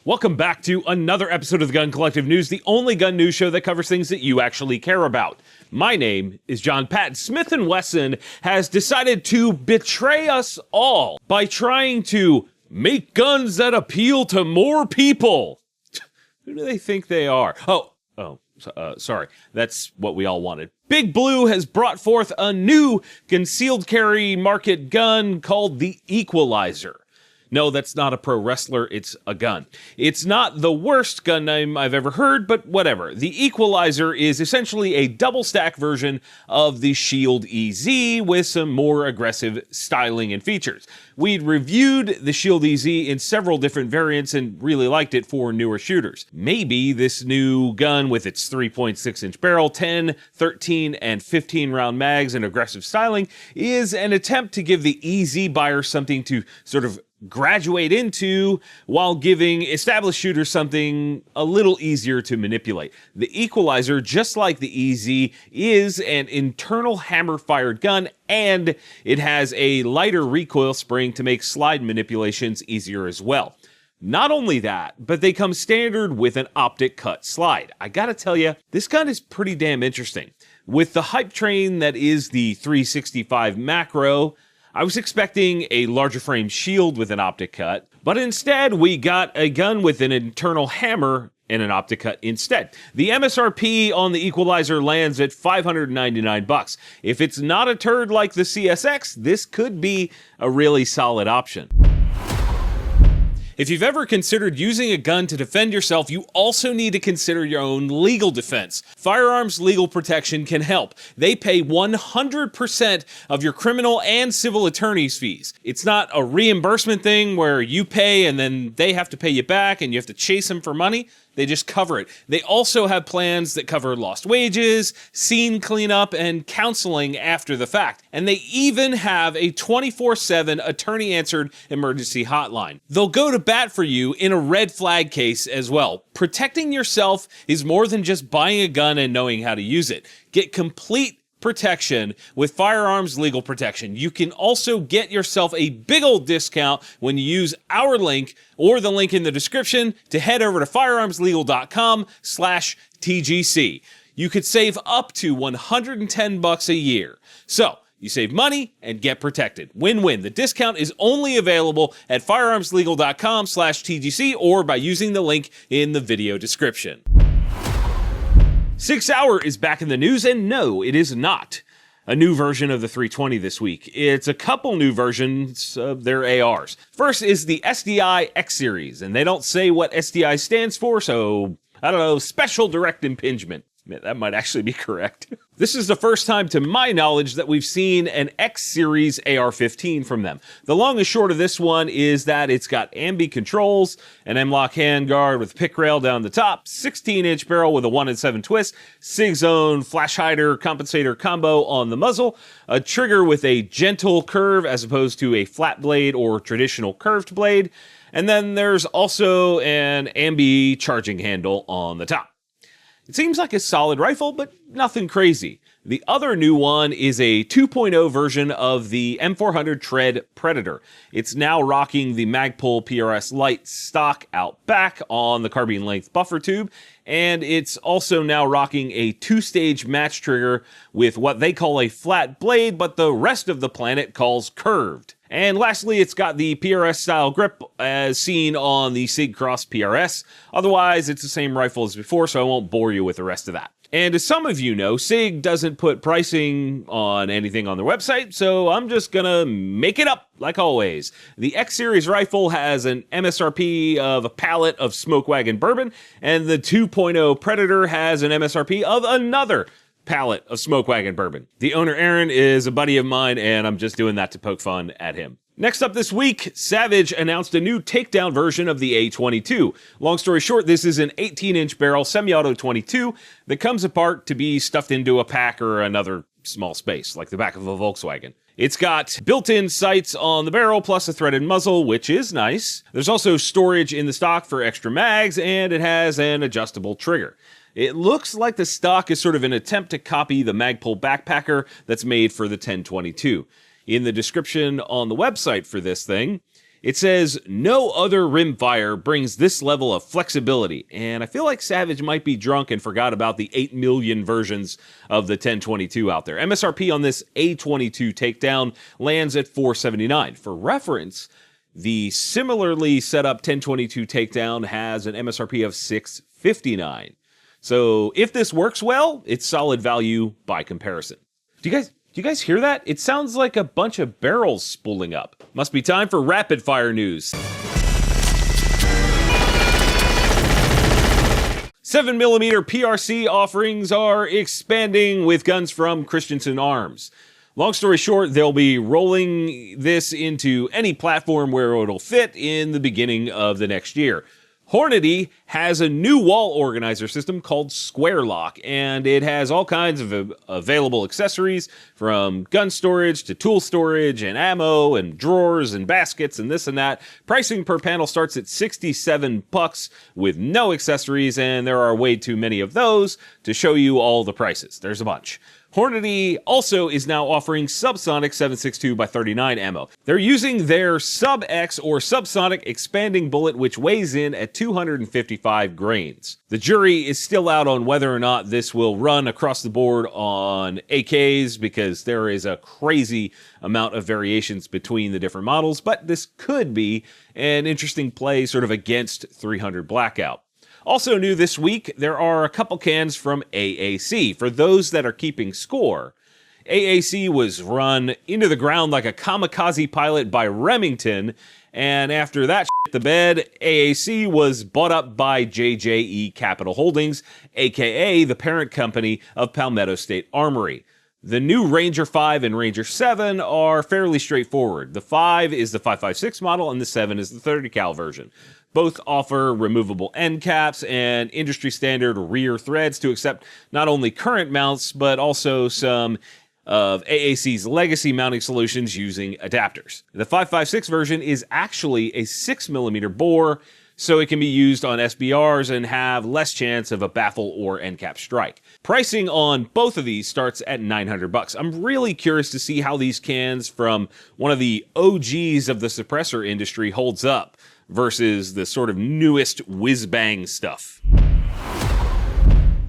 Welcome back to another episode of the Gun Collective News, the only gun news show that covers things that you actually care about. My name is Jon Patton. Smith & Wesson has decided to betray us all by trying to make guns that appeal to more people. Who do they think they are? Sorry. That's what we all wanted. Big Blue has brought forth a new concealed carry market gun called the Equalizer. No, that's not a pro wrestler, it's a gun. It's not the worst gun name I've ever heard, but whatever. The Equalizer is essentially a double-stack version of the Shield EZ with some more aggressive styling and features. We'd reviewed the Shield EZ in several different variants and really liked it for newer shooters. Maybe this new gun with its 3.6-inch barrel, 10, 13, and 15 round mags and aggressive styling is an attempt to give the EZ buyer something to sort of graduate into while giving established shooters something a little easier to manipulate. The Equalizer, just like the EZ, is an internal hammer-fired gun, and it has a lighter recoil spring to make slide manipulations easier as well. Not only that, but they come standard with an optic cut slide. I gotta tell you, this gun is pretty damn interesting. With the hype train that is the 365 macro, I was expecting a larger frame shield with an optic cut, but instead we got a gun with an internal hammer and an optic cut instead. The MSRP on the Equalizer lands at $599. If it's not a turd like the CSX, this could be a really solid option. If you've ever considered using a gun to defend yourself, you also need to consider your own legal defense. Firearms Legal Protection can help. They pay 100% of your criminal and civil attorney's fees. It's not a reimbursement thing where you pay and then they have to pay you back and you have to chase them for money. They just cover it. They also have plans that cover lost wages, scene cleanup, and counseling after the fact. And they even have a 24/7 attorney-answered emergency hotline. They'll go to bat for you in a red flag case as well. Protecting yourself is more than just buying a gun and knowing how to use it. Get complete protection with Firearms Legal Protection. You can also get yourself a big old discount when you use our link or the link in the description to head over to firearmslegal.com/TGC. You could save up to $110 a year. So, you save money and get protected. Win-win. The discount is only available at firearmslegal.com/TGC or by using the link in the video description. SIG Sauer is back in the news, and no, it is not a new version of the 320 this week. It's a couple new versions of their ARs. First is the SDI X Series, and they don't say what SDI stands for, so I don't know, Special Direct Impingement. That might actually be correct. This is the first time, to my knowledge, that we've seen an X-Series AR-15 from them. The long and short of this one is that it's got ambi controls, an M-LOK handguard with pick rail down the top, 16-inch barrel with a 1-in-7 twist, SIG Zone flash hider compensator combo on the muzzle, a trigger with a gentle curve as opposed to a flat blade or traditional curved blade, and then there's also an ambi charging handle on the top. It seems like a solid rifle, but nothing crazy. The other new one is a 2.0 version of the M400 Tread Predator. It's now rocking the Magpul PRS Lite stock out back on the carbine length buffer tube, and it's also now rocking a 2-stage match trigger with what they call a flat blade, but the rest of the planet calls curved. And lastly, it's got the PRS style grip as seen on the SIG Cross PRS. Otherwise, it's the same rifle as before, so I won't bore you with the rest of that. And as some of you know, SIG doesn't put pricing on anything on their website, so I'm just gonna make it up, like always. The X-Series rifle has an MSRP of a pallet of Smoke Wagon bourbon, and the 2.0 Predator has an MSRP of another pallet of Smoke Wagon bourbon. The owner, Aaron, is a buddy of mine, and I'm just doing that to poke fun at him. Next up this week, Savage announced a new takedown version of the A22. Long story short, this is an 18-inch barrel semi-auto 22 that comes apart to be stuffed into a pack or another small space, like the back of a Volkswagen. It's got built-in sights on the barrel plus a threaded muzzle, which is nice. There's also storage in the stock for extra mags, and it has an adjustable trigger. It looks like the stock is sort of an attempt to copy the Magpul backpacker that's made for the 1022. In the description on the website for this thing, It says, no other rimfire brings this level of flexibility. And I feel like Savage might be drunk and forgot about the 8 million versions of the 1022 out there. MSRP on this A22 takedown lands at $479. For reference, the similarly set up 1022 takedown has an MSRP of $659. So if this works well, it's solid value by comparison. Do you guys hear that? It sounds like a bunch of barrels spooling up. Must be time for rapid fire news. 7mm PRC offerings are expanding with guns from Christensen Arms. Long story short, they'll be rolling this into any platform where it'll fit in the beginning of the next year. Hornady has a new wall organizer system called Squarelok, and it has all kinds of available accessories, from gun storage to tool storage and ammo and drawers and baskets and this and that. Pricing per panel starts at $67 with no accessories, and there are way too many of those to show you all the prices. There's a bunch. Hornady also is now offering subsonic 7.62x39 ammo. They're using their Sub-X or subsonic expanding bullet, which weighs in at 255 grains. The jury is still out on whether or not this will run across the board on AKs, because there is a crazy amount of variations between the different models, but this could be an interesting play sort of against 300 Blackout. Also new this week, there are a couple cans from AAC. For those that are keeping score, AAC was run into the ground like a kamikaze pilot by Remington, and after that shit the bed, AAC was bought up by JJE Capital Holdings, aka the parent company of Palmetto State Armory. The new Ranger 5 and Ranger 7 are fairly straightforward. The 5 is the 5.56 model, and the 7 is the 30 cal version. Both offer removable end caps and industry standard rear threads to accept not only current mounts, but also some of AAC's legacy mounting solutions using adapters. The 5.56 version is actually a 6mm bore, so it can be used on SBRs and have less chance of a baffle or end cap strike. Pricing on both of these starts at $900. I'm really curious to see how these cans from one of the OGs of the suppressor industry holds up versus the sort of newest whiz-bang stuff.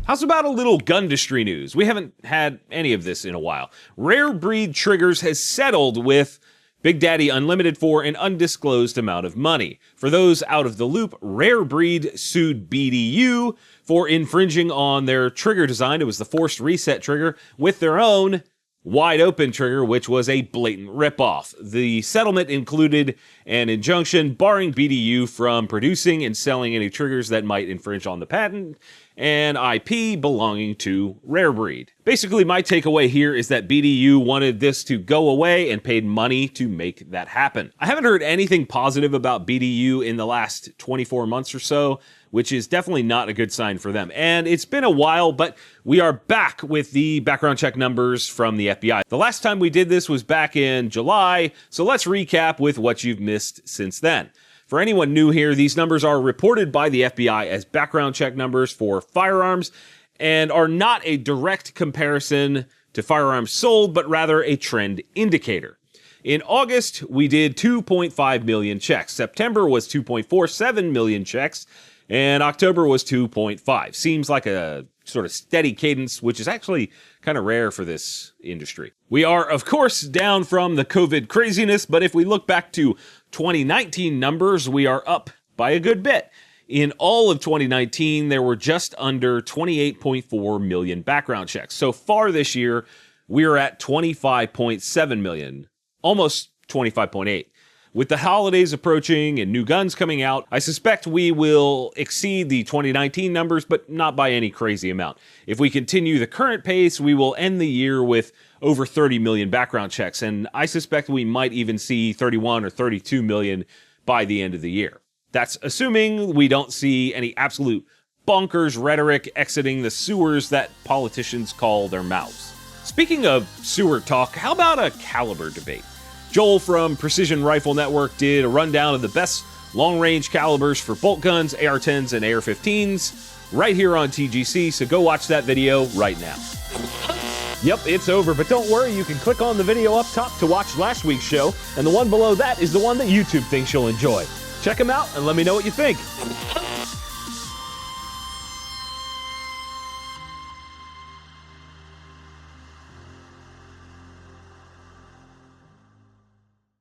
How's about a little gundustry news? We haven't had any of this in a while. Rare Breed Triggers has settled with Big Daddy Unlimited for an undisclosed amount of money. For those out of the loop, Rare Breed sued BDU for infringing on their trigger design. It was the forced reset trigger with their own wide open trigger, which was a blatant ripoff. The settlement included an injunction barring BDU from producing and selling any triggers that might infringe on the patent and IP belonging to Rare Breed. Basically, my takeaway here is that BDU wanted this to go away and paid money to make that happen. I haven't heard anything positive about BDU in the last 24 months or so, which is definitely not a good sign for them. And it's been a while, but we are back with the background check numbers from the FBI. The last time we did this was back in July, so let's recap with what you've missed since then. For anyone new here, these numbers are reported by the FBI as background check numbers for firearms and are not a direct comparison to firearms sold, but rather a trend indicator. In August, we did 2.5 million checks. September was 2.47 million checks, and October was 2.5. Seems like a sort of steady cadence, which is actually kind of rare for this industry. We are, of course, down from the COVID craziness, but if we look back to 2019 numbers, we are up by a good bit. In all of 2019, there were just under 28.4 million background checks. So far this year, we are at 25.7 million, almost 25.8. With the holidays approaching and new guns coming out, I suspect we will exceed the 2019 numbers, but not by any crazy amount. If we continue the current pace, we will end the year with over 30 million background checks, and I suspect we might even see 31 or 32 million by the end of the year. That's assuming we don't see any absolute bonkers rhetoric exiting the sewers that politicians call their mouths. Speaking of sewer talk, how about a caliber debate? Joel from Precision Rifle Network did a rundown of the best long-range calibers for bolt guns, AR10s and AR15s, right here on TGC, so go watch that video right now. Yep, it's over, but don't worry, you can click on the video up top to watch last week's show, and the one below that is the one that YouTube thinks you'll enjoy. Check them out and let me know what you think.